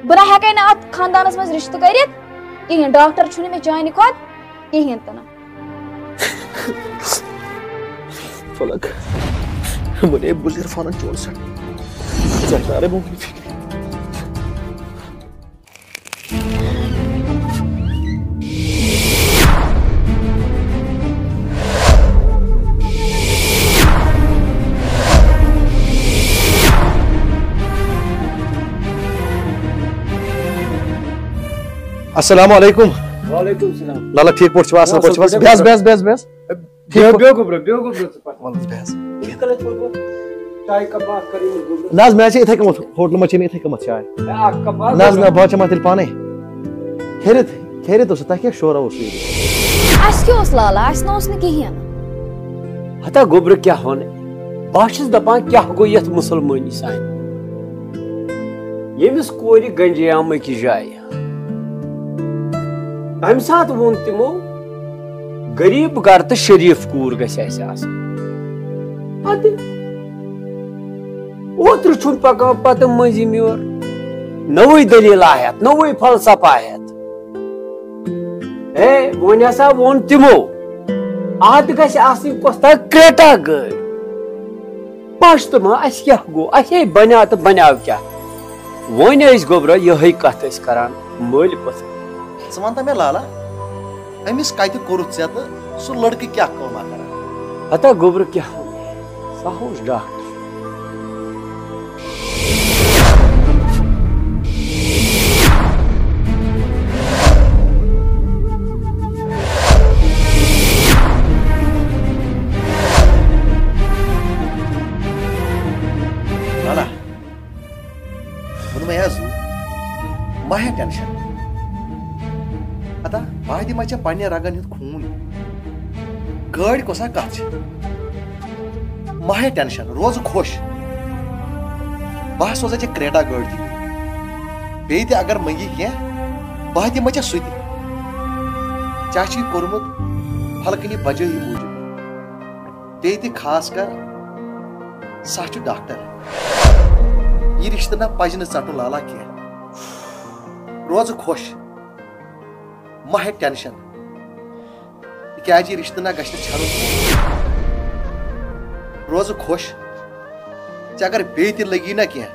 بہ ہیکے نا ات خاندانس مز رشتہ کرت کہین ڈاکٹر چھُنہٕ مےٚ چانہِ کھۄتہٕ کہین تہ نہٕ فلک منے بز عرفان چون سٹ زہرا ممکن فکر السلام علیکم وعلیکم السلام لالا ٹھیک پٲٹھۍ چھِوا اصل پٲٹھۍ چھِوا بیس بیس بیس بیس بیو گوبر ولس بیس چائے کا بات کریں گوبر ناز میں اتھے کمت ہوٹل میں چھ اتھے کمت چائے اک کپ ناز نہ بہت چما تیل پانے خیرت اس تہ کیا شور اوس اس کیا اوس لالا اس نہ اوس نہ کہین ہتا گوبر کیا ہونے باشس دپان کیا گو یت مسلمانی سان یمس کوری گنجیام کی جائے تمہ سات وون تمو غریب گر تو شریف کور گژھِ اسہِ آسٕنۍ ادٕ اوترٕ چھُن پکان پتہٕ مٔنٛزِم یور نوٚوٕے دٔلیٖل آیت نوٚوٕے فلسفہٕ آیت ہے وۄنۍ ہسا ووٚن تِمو اتھ گژھِ آسٕنۍ کۄس تام کرٛیٹا گٲڑۍ پش تہٕ ما اسہِ کیٛاہ گوٚو اسے بنیٛاو تہٕ بنیٛاو کیٛاہ وۄنۍ ٲسۍ گوبرا یِہے کتھ ٲسۍ کران مٲلۍ پٔژھۍ ژٕ وَنتا مےٚ لالا أمِس کتہِ کوٚرُتھ ژےٚ تہٕ سُہ لڑکہٕ کیٛاہ کٲما کران ہتا گوبر کیا سہ اوس ڈاکٹر لالا ووٚنُم ہے حظ ما ہے ٹینشن ادا بہٕ دِمے ژےٚ پننہِ رگن ہُنٛد خوٗن گٲڑۍ کۄسا کتھ چھِ ما ہے ٹینشن روز خۄش بہٕ سوزے ژےٚ کرٛیٹا گٲڑۍ دِنہِ بیٚیہِ تہِ اگر منگی کینٛہہ بہٕ دِمے ژےٚ سُہ تہِ ژےٚ چھُے کوٚرمُت فلکنہِ بجٲیی موٗجوٗب بیٚیہِ تہِ خاص کر سُہ چھُ ڈاکٹر یہِ رشتہٕ نہ پزِ نہٕ ژٹُن لالا کینٛہہ روز خۄش ما ہے ٹینشن تِکیازِ یہِ رشتہٕ نہ گژھِ نہٕ ژھٮ۪نُن روز خۄش ژےٚ اگر بیٚیہِ تہِ لگی نہ کینٛہہ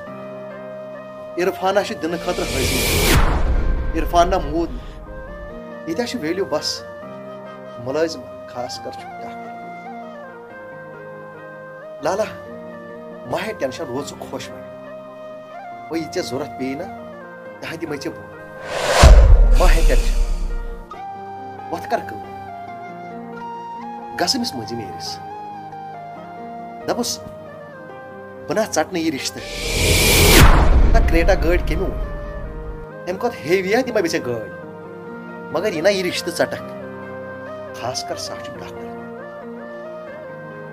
عرفانہ چھُ دِنہٕ خٲطرٕ حٲضر عرفان نہ موٗد نہٕ ییٚتیٛاہ چھُ ویلیوٗ بس مُلٲزم خاص کر چھُ ڈاکٹر لالا ما ہے ٹینشن روز خۄش وۄنۍ یہِ ژےٚ ضوٚرتھ پیٚیہِ نہ تہِ دِمے ژےٚ بہٕ ما ہے ٹینشن وۄتھ کر کٲم گژھ أمِس مٔنٛزِم نیرِس دپُس بہٕ نہ ژٹنہٕ یہِ رشتہٕ نہ کرٛیٹا گٲڑۍ کٔمۍ اوٚن اَمہِ کھۄتہٕ ہیوِیا دِمے بہٕ ژےٚ گٲڑۍ مگر یہِ نہ یہِ رشتہٕ ژٹکھ خاص کر سُہ چھُ ڈاکٹر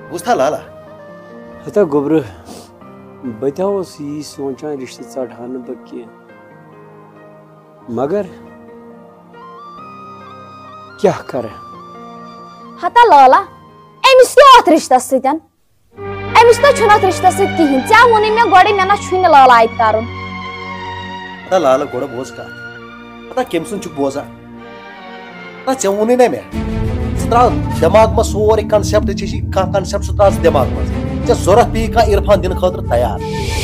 بوٗزتھا لالا ہتا گوبر بہٕ تہِ اوس یی سونچان رشتہٕ ژٹہا نہٕ بہٕ کینٛہہ مگر کیا کرے ہتا لالا امس کیا ات رشتہ سۭتۍ امس نہ چھُنہٕ ات رشتہ سۭتۍ کہین ژےٚ ووٚنُے مےٚ گۄڈے مےٚ نہ چھُے نہٕ لالا اتہِ کرُن ہتا لالا گۄڈٕ بوز کتھ ہتا کٔمۍ سُنٛد چھُکھ بوزان نہ ژےٚ ووٚنُے نہ مےٚ ژٕ تراو دٮ۪ماغ منٛز سورُے کنسیپٹ ژےٚ چھی کانٛہہ کنسیپٹ سُہ تراو ژٕ دٮ۪ماغ منٛز ژےٚ ضوٚرتھ پیٚیہِ کانٛہہ عرفان دِنہٕ خٲطرٕ تیار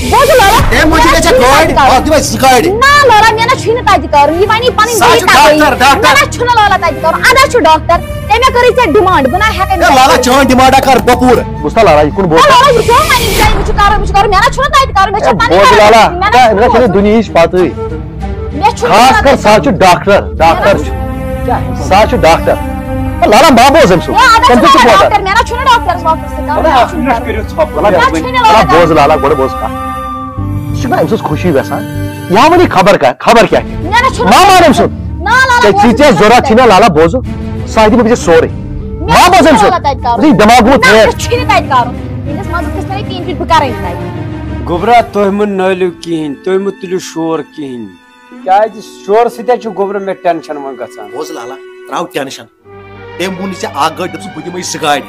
بوزٕ لالا تمہِ موٗجوٗب گژھِ ژےٚ گٲڑۍ اتھ دِمے زٕ گاڑِ نہ لالا مےٚ نہ چھُے نہٕ تتہِ کرُن یہِ وَنی پنٕنۍ مےٚ نہ چھُنہٕ لالا تتہِ کرُن ادا چھُ ڈاکٹر تٔمۍ کٔرٕے ژےٚ ڈِمانٛڈ بہٕ نہ ہٮ۪کے لالا چٲنۍ ڈِمانٛڈا کر بہٕ پوٗرٕ بوٗزتھا لالا یہِ کُن بوز لالا وٕچھو وۄنۍ مےٚ چھُ کرُن مےٚ نہ چھُنہٕ تتہِ کرُن مےٚ چھِ بوز لالا أمِس چھنہٕ دُنیہِچ پتٕے مےٚ چھُ خاص کر سُہ چھُ ڈاکٹر ڈاکٹر چھُ سُہ چھُ ڈاکٹر لالا ما بوز أمۍ سُنٛد ڈاکٹر مےٚ نہ چھُنہٕ ڈاکٹرس واپس بوز لالا گۄڈٕ بوز کتھ سُہ چھُنہ أمۍ سٕنٛز خوشی یژھان یا ؤنی خبر کیٛاہ ما مان أمۍ سُنٛد ژےٚ ضوٚرتھ چھِ نہ لالا بوزٕ سُہ دِمہٕ بہٕ ژےٚ سورُے ما بوز أمۍ سُنٛد دٮ۪ماغ گوٚو گوبرا تُہۍ مہٕ نٲلِو کِہیٖنۍ تُہۍ مہٕ تُلِو شور کِہیٖنۍ کیازِ شور سۭتۍ چھُ گوبرا مےٚ ٹینشن وۄنۍ گژھان بوز لالا تراو ٹینشن تٔمۍ ووٚن ژےٚ اکھ گٲڑۍ دوٚپُس بہٕ دِمے زٕ گاڑِ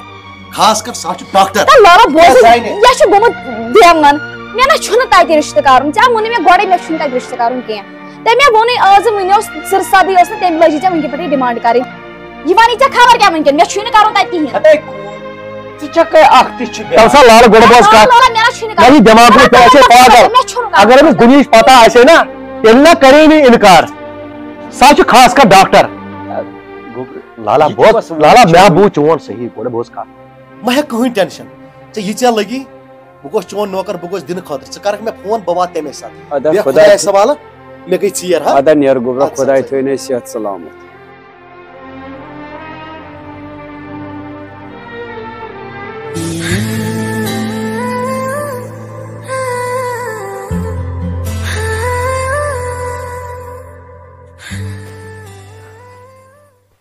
خاص کر سُہ چھُ ڈاکٹر یہ چھُ گوٚمُت دیوان مےٚ نہ چھُنہٕ تتہِ رشتہٕ کرُن ژےٚ ووٚنُے مےٚ گۄڈے مےٚ چھُنہٕ تتہِ رشتہٕ کرُن کینٛہہ تمے وونے آز ونیو سرسادی اس تم لجی ژے ونکہ پٹھ ڈیمانڈ کریں یہ ونی ژے خبر کیا ونکن مے چھُے نہٕ کرُن تتہِ کِہیٖنۍ لال گوڑ بوز یعنی دماغ میں پاگل اگر امس دنیا پتہ آسے نا تیل نہ کرے نہیں انکار سا خاص کر ڈاکٹر لالا بوز لالا میں بو چون صحیح گوڑ بوز کا مہ کہیں ٹینشن ژے لگی بہ گوس چون نوکر بہ گوس دن خاطر ژٕ کرکھ مے فون بہ وات تمے ساتھ خدا سوال مے گئی ژیر ہا ادا نیر گوبرا خدا تھونے صحت سلامت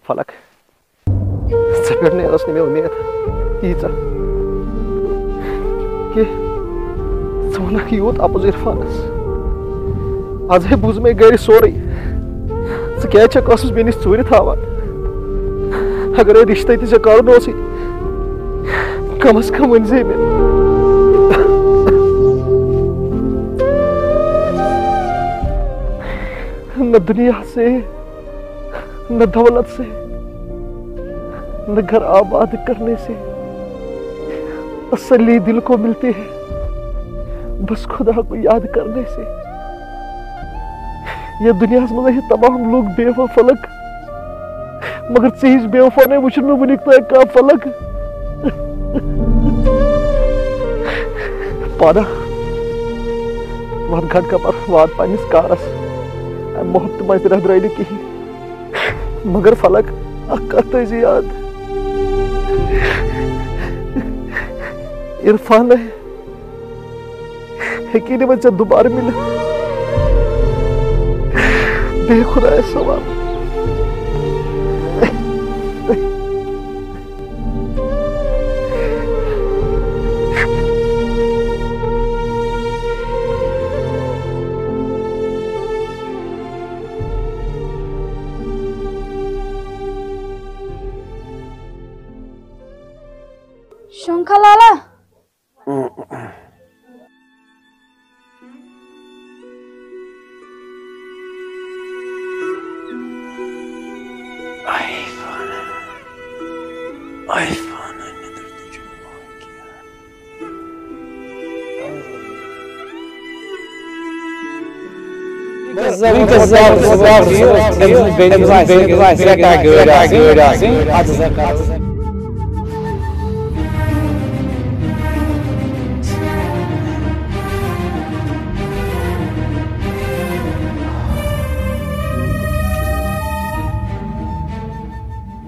فلک ژے پٮ۪ٹھ نہٕ ٲس نہٕ مےٚ اُمید ییٖژاہ کہِ ژٕ وَنکھ یوٗت اَپُز عرفانس آزے بوٗز مےٚ گرِ سورُے ژٕ کیٛازِ چھکھ ٲسٕس مےٚ نِش ژوٗرِ تھاوان اگرے رِشتے تہِ ژےٚ کَرُن اوسُے کم از کم ؤنۍ زے مےٚ نہ دنیا سے نہ دولت سے نہ گھر آباد کرنے سے تسلی دل کو ملتی ہے بس خدا کو یاد کرنے سے یہ دنیا مز تمام لوگ بے وفا فلک مگر ژیٖژ بے وفا نے وٕچھُن مےٚ وٕنیُک تام کانٛہہ فلک پانا وات گھنٹ کپر وات پننس کارس امہ محبت مز درٛاے نہٕ کِہیٖنۍ مگر فلک اکھ کتھ تھٲیزِ یاد عرفان ہیٚکی نہٕ وۄنۍ ژےٚ دُبارٕ مِلِتھ بیٚیہِ خۄدایس سوال شونکھا لالا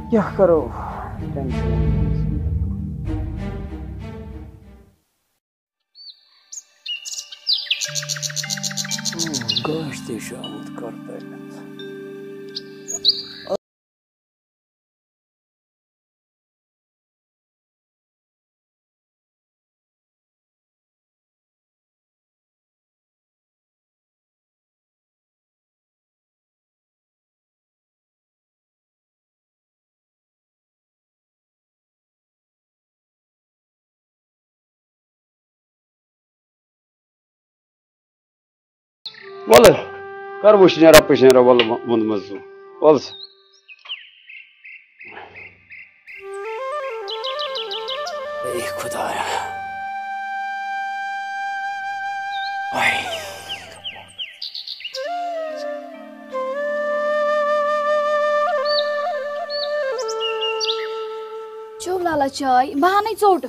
کیا کرو گاش تہِ چھُ آمُت کر ول کر وشنیرا پشنیرا ول ووٚن مزٕ ول سا اے خدایا چو لالا چاے بہٕ انے ژوٚٹ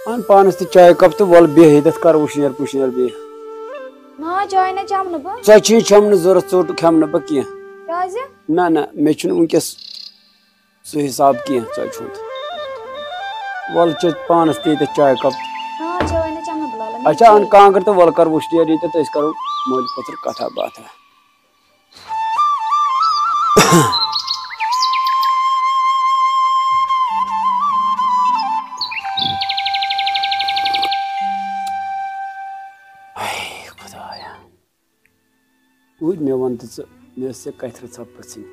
ان پانس تہِ چاے کپ تہٕ ول بیٚیہِ ییٚتٮ۪تھ کر وشنیر پشنیر بیٚیہِ نا چاے نہ چمنہٕ بہٕ ژےٚ چھُے چھَمنہٕ ضوٚرتھ ژوٚٹ کھٮ۪مہٕ نہٕ بہٕ کینٛہہ کیٛازِ نہ نہ مےٚ چھُنہٕ وٕنکٮ۪س سُہ حساب کینٛہہ ژےٚ چھُتھ ول چےٚ پانس تہِ ییٚتٮ۪تھ چاے کپ نا چاے نہ چمنہٕ بہٕ لالا اچھا ان کانٛگٕر تہٕ ول کر وُشنیر ییٚتٮ۪تھ أسۍ کرو مٲلۍ پٔتھر کتھا باتھا خدایا وٕنۍ مےٚ وَن تہٕ ژٕ مےٚ ٲس ژےٚ کتھِ رٕژھا پرٛژھٕنۍ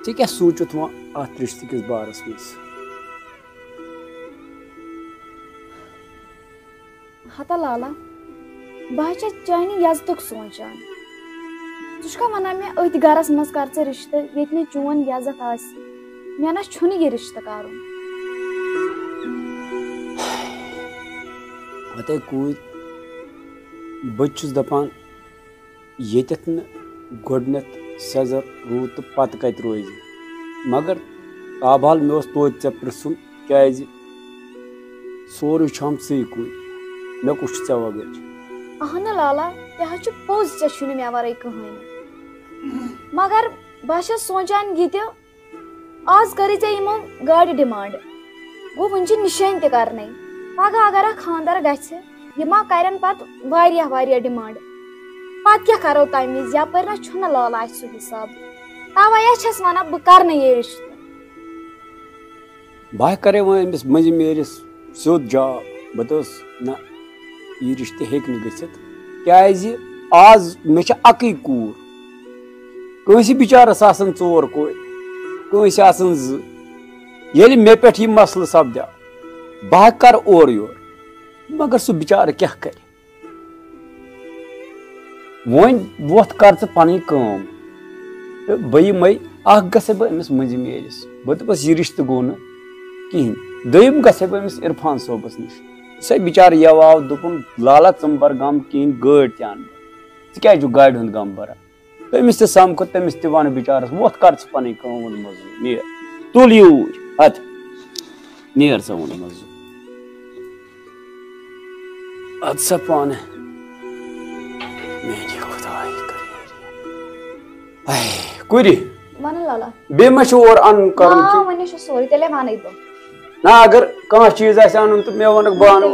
ژےٚ کیٛاہ سوٗنٛچُتھ وۄنۍ اتھ رِشتہٕ کِس بارس منٛز ہتا لالا بہٕ چانہِ یزتُک سونٛچان ژٕ چھُکھا وَنان مےٚ أتھۍ گرس منٛز کر ژٕ رِشتہٕ ییٚتہِ نہٕ چون یزت آسہِ مےٚ نہ چھُنہٕ یہِ رِشتہٕ کرُن پتہ کوٗر بہٕ چھُس دپان ییٚتٮ۪تھ نہٕ گۄڈٕنٮ۪تھ سیٚزر روٗد تہٕ پتہٕ کتہِ روزِ مگر تابحال مےٚ اوس توتہِ ژےٚ پرژھُن کیازِ سورُے چھُ ژٕے کوٗر مےٚ کُس چھُ ژےٚ وغٲر اہنہٕ لالا تہِ حظ چھُ پوٚز ژےٚ چھُنہٕ مےٚ ورٲے کٕہٕنۍ مگر بہٕ چھَس سونٛچان یہِ تہِ آز کٔرٕے ژےٚ یِمو گاڑِ ڈِمانٛڈ گوٚو وٕنہِ چھِ نِشٲنۍ تہِ کرنٕے پگہہ اگر اکھ خانٛدر گژھِ یہِ ما کرن پتہٕ واریاہ ڈِمانٛڈ پتہٕ کیٛاہ کرو تمہِ وِزِ یپٲرۍ نہ چھُنہٕ لالا اسہِ سُہ حساب توے چھَس ونان بہٕ کرنہٕ یہِ رِشتہٕ بہٕ کرے وۄنۍ أمِس مٔنٛزِم یٲرِس سیوٚد جاب بہٕ دوٚپُس نہ یہِ رِشتہٕ ہیٚکہِ نہٕ گٔژھِتھ کیازِ آز مےٚ چھِ اکٕے کوٗر کٲنٛسہِ بِچارس آسان 4 کورِ کٲنٛسہِ آسان 2 ییٚلہِ مےٚ پٮ۪ٹھ یہِ مسلہٕ سپدیو بہٕ کرٕ اورٕ یورٕ مگر سُہ بِچارٕ کیٛاہ کرِ وۄنۍ وۄتھ کر ژٕ پنٕنۍ کٲم تہٕ بہٕ یِمے اکھ گژھے بہٕ أمِس مٔنٛزِم یٲرِس بہٕ دپس یہِ رِشتہٕ گوٚو نہٕ کِہینۍ دوٚیِم گژھے بہٕ أمِس عرفان صٲبس نِش سُہ بِچارٕ یوٕ دوٚپُن لالا ژٕ مہٕ بر غم کِہینۍ گٲڑۍ تہِ اَنہٕ بہٕ ژٕ کیازِ چھُکھ گاڑِ ہُنٛد غم بران تٔمِس تہِ سمکھٕ تٔمِس تہِ ونہٕ بِچارس وۄتھ کر ژٕ پنٕنۍ کٲم ووٚن مزوٗر نیر تُل یوٗرۍ ہتھ نیر ژٕ ووٚن مزوٗر اد سا پانہٕ میٛانہِ خۄداے کُرِ ونہٕ لالا بیٚیہِ ما چھُ اورٕ اَنُن کرُن وۄنۍ چھُ سورُے تیٚلے ونے بہٕ نہ اگر کانٛہہ چیٖز آسہِ اَنُن تہٕ مےٚ ووٚنُکھ بہٕ اَنہٕ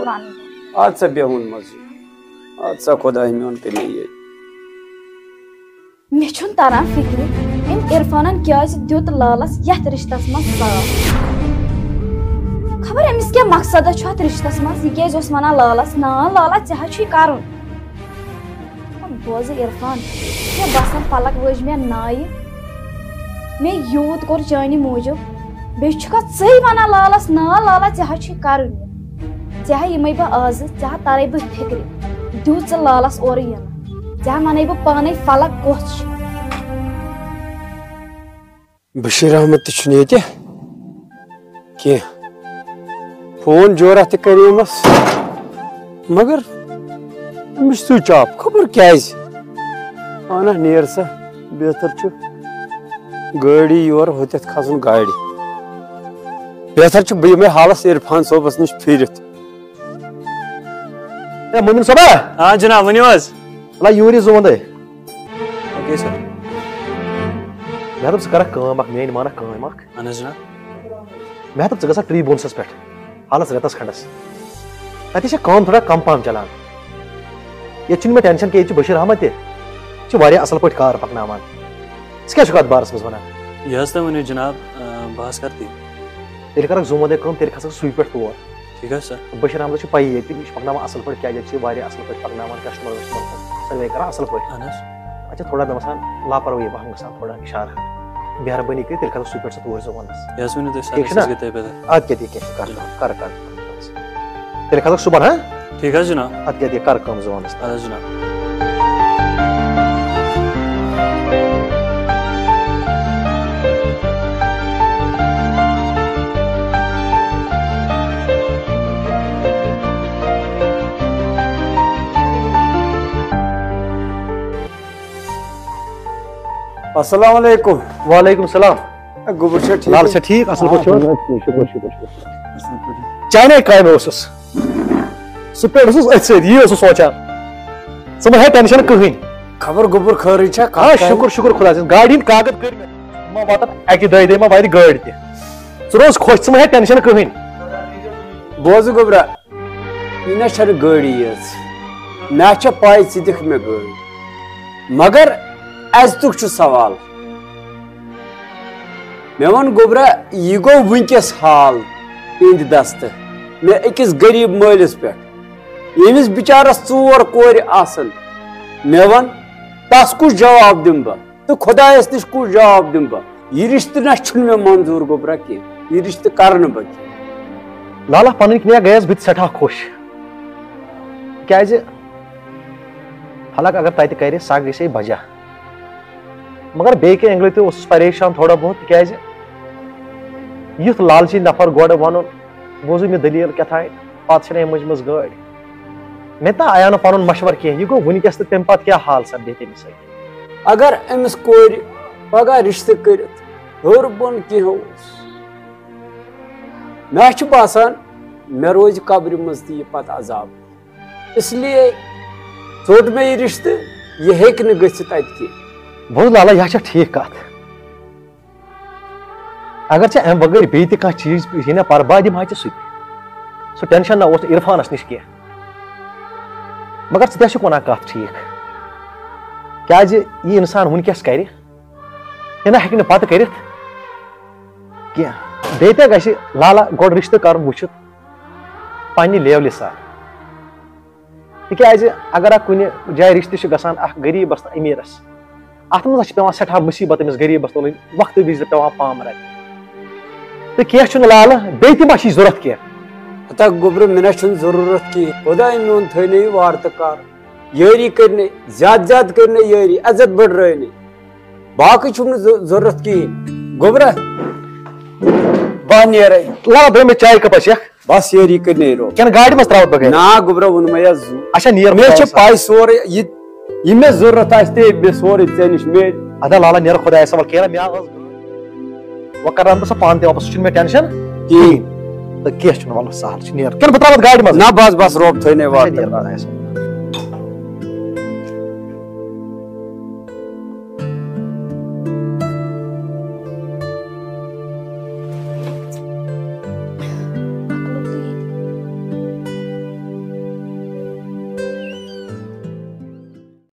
اد سا بیٚہُن مزوٗر اد سا خۄداے میون کٔرۍ مےٚ ییٚتہِ مےٚ چھُنہٕ تران فِکرِ أمۍ عرفانن کیازِ دیُت لالس یتھ رِشتس منٛز ساتھ خبر أمِس کیٛاہ مقصدا چھُ اتھ رِشتس منٛز یہِ کیازِ اوس ونان لالس نا لالا ژےٚ حظ چھُے کرُن بوزٕ عرفان مےٚ باسان پلک وٲج مےٚ نایہِ مےٚ یوٗت کوٚر چانہِ موٗجوٗب بیٚیہِ چھُکھا ژٕے ونان لالس نا لالا ژےٚ حظ چھُے کرُن ژےٚ ہا یِمے بہٕ آزٕ ژےٚ ہا ترے بہٕ فِکرِ دیُت ژٕ لالس اورٕ یِنہٕ ژےٚ ہا ونے بہٕ پانے فلک کۄس چھِ بشیٖر احمد تہِ چھُنہٕ ییٚتہِ کینٛہہ فون جورا تہِ کریمس مگر أمِس سُچ آف خبر کیازِ اہنا نیر سا بہتر چھُ گٲڑی یورٕ ہوٚتٮ۪تھ کھسُن گاڑِ بہتر چھُ بہٕ یِمے حالس عرفان صٲبس نِش پھیٖرِتھ ہے مٔنِم صٲبا ہاں جناب ؤنِو حظ اللہ یوٗرۍ زونٛدے اوکے سر مےٚ دوٚپ ژٕ کرکھ کٲم اکھ میٲنۍ مانکھ کٲم اکھ اہن حظ جناب مےٚ دوٚپ ژٕ گژھکھ ٹرٛیبوٗنسس پٮ۪ٹھ حالس رٮ۪تس کھنٛڈس تتہِ چھِ کٲم تھوڑا کم پہم چلان ییٚتہِ چھُنہٕ مےٚ ٹٮ۪نشن کینٛہہ ییٚتہِ چھُ بشیٖر احمد تہِ یہِ چھُ واریاہ اصل پٲٹھۍ کار پکناوان ژٕ کیٛاہ چھُکھ اتھ بارس منٛز ونان یہِ حظ تۄہہِ ؤنِو جناب بہٕ حظ کرٕ تی تیٚلہِ کرکھ زوٗندے کٲم تیٚلہِ کھسکھ سُے پٮ۪ٹھ تور ٹھیٖک حظ سر بشیٖر احمدس چھُ پیی ییٚتہِ یہِ چھُ پکناوان اصل پٲٹھۍ کیازِ ییٚتہِ چھِ واریاہ اصل پٲٹھۍ پکناوان کسٹمر سٔروے کران اصل پٲٹھۍ اہن حظ اچھا تھوڑا مےٚ باسان لاپروٲہی پہم گژھان تھوڑا اِشارٕ مہربٲنی کٔرِتھ تیٚلہِ کھسکھ سُے پٮ۪ٹھ ژٕ توٗرۍ زوٗنس یہِ حظ ؤنِو تُہۍ ٹھیٖک چھُنا سر ادٕ کیٛاہ دِ کینٛہہ کر تیٚلہِ کھسکھ صُبحن ہاں ٹھیٖک حظ جناب ادٕ کیٛاہ دِ کر کٲم زوٗنس ادٕ حظ جناب السلام علیکم وعلیکم السلام گوٚبُر چھا ٹھیٖک لال چھا ٹھیٖک اصل پٲٹھۍ شُکر شُکر چانے کامہِ اوسُس سُہ پٮ۪ٹھ اوسُس أتھۍ سۭتۍ یی اوسُس سونٛچان ژٕ مہ ہےٚ ٹٮ۪نشن کٕہٕنۍ خبر گوٚبُر خٲرٕے چھا آ شُکر شُکر خۄدایس کُن گاڑِ ہٕنٛدۍ کاغد کٔرۍ مےٚ ما واتن اکہِ دۄیہِ ما واتہِ گٲڑۍ تہِ ژٕ روز خۄش ژٕ مہ ہےٚ ٹٮ۪نشن کٕہٕنۍ بوزٕ گوٚبرا یہِ نہ چھنہٕ گٲڑی یٲژ مےٚ چھےٚ پاے ژٕ دِکھ مےٚ گٲڑۍ مگر عزتُک چھُ سوال مےٚ ووٚن گوٚبرا یہِ گوٚو وٕنکیٚس حال تِہنٛدِ دستہٕ مےٚ أکِس غریٖب مٲلِس پٮ۪ٹھ ییٚمِس بِچارس 4 کورِ آسن مےٚ ووٚن تس کُس جواب دِمہٕ بہٕ تہٕ خۄدایس نِش کُس جواب دِمہٕ بہٕ یہِ رِشتہٕ نہ چھُنہٕ مےٚ منظوٗر گوٚبرا کینٛہہ یہِ رِشتہٕ کرٕ نہٕ بہٕ کینٛہہ لالا پنٕنۍ کِنۍ گٔیس بہٕ تہِ سٮ۪ٹھاہ خۄش کیازِ حالانکہ اگر تتہِ کرِ سۄ گژھِ بجا مگر بیٚیہِ کینٛہہ اینگلہٕ تہِ اوسُس پریشان تھوڑا بہت تِکیازِ یُتھ لالچی نفر گۄڈٕ وَنُن بوٗزِو مےٚ دٔلیٖل کیٛاہ پتہٕ چھنہٕ أمۍ مٔنٛجمٕژ گٲڑۍ مےٚ تہِ آیو نہٕ پنُن مشورٕ کینٛہہ یہِ گوٚو وٕنکٮ۪س تہٕ تمہِ پتہٕ کیٛاہ حال سپدے تٔمِس سۭتۍ اگر أمِس کورِ پگاہ رِشتہٕ کٔرِتھ ہیوٚر بۄن کینٛہہ اوس مےٚ چھُ باسان مےٚ روزِ قبرِ منٛز تہِ یہِ پتہٕ عذاب اس لیے ژوٚٹ مےٚ یہِ رِشتہٕ یہِ ہیٚکہِ نہٕ گٔژھِتھ اَتہِ کینٛہہ بوز لالا یہِ چھےٚ ٹھیٖک کتھ اگر ژےٚ امہِ بغٲر بیٚیہِ تہِ کانٛہہ چیٖز یی نا برباد یِم ہا ژےٚ سُہ تہِ سُہ ٹینشن نہ اوس نہٕ عرفانس نِش کینٛہہ مگر ژٕ تہِ چھُکھ ونان کتھ ٹھیٖک کیازِ یہِ انسان وٕنکٮ۪س کرِ یہِ نہ ہیٚکہِ نہٕ پتہٕ کٔرِتھ کینٛہہ بیٚیہِ تہِ گژھِ لالا گۄڈٕ رِشتہٕ کرُن وٕچھِتھ پننہِ لیولہِ سان تِکیازِ اگر اکھ کُنہِ جایہِ رِشتہٕ چھُ گژھان اکھ غریٖبس تہٕ امیٖرس اتھ منٛز چھِ پیوان سٮ۪ٹھاہ مُصیٖبت أمِس غریٖبس تُلٕنۍ وقتہٕ وِزِ پیوان پام رٹہِ تہٕ کینٛہہ چھُنہٕ لالہٕ بیٚیہِ تہِ ما چھِ ضروٗرت کینٛہہ ہتا گوٚبرٕ مےٚ نہ چھُنہٕ ضروٗرت کِہیٖنۍ خۄداے میون تھٲینٲیِو یہِ وارٕ تہٕ کارٕ یٲری کٔرنَے زیادٕ زیادٕ کٔرنَے یٲری عزت بٔڑرٲینَے باقٕے چھُم نہٕ ضروٗرت کِہیٖنۍ گوٚبرا بہٕ نیرے لالا بہٕ مےٚ چاے کپ چیکھ بس یٲری کٔرنَے رو کِنہٕ گاڑِ منٛز تراوَتھ بہٕ گرِ نا گوٚبرا ووٚنمَے حظ اچھا نیر مےٚ چھِ پاے سورُے یہِ مےٚ ضروٗرت آسہِ تے مےٚ سورُے ژےٚ نِش میلہِ ادا لالا نیرٕ خۄدایس حوال کینٛہہ مےٚ ٲس وۄنۍ کران بہٕ سۄ پانہٕ تہِ واپس سُہ چھُنہٕ مےٚ ٹینشن کِہیٖنۍ تہٕ کینٛہہ چھُنہٕ وَلہٕ سہل چھُ نیر کِنہٕ بہٕ تراوَتھ گاڑِ منٛز نہ بس بس روب تھٲینَے وارٕ نیر خۄدایس حوال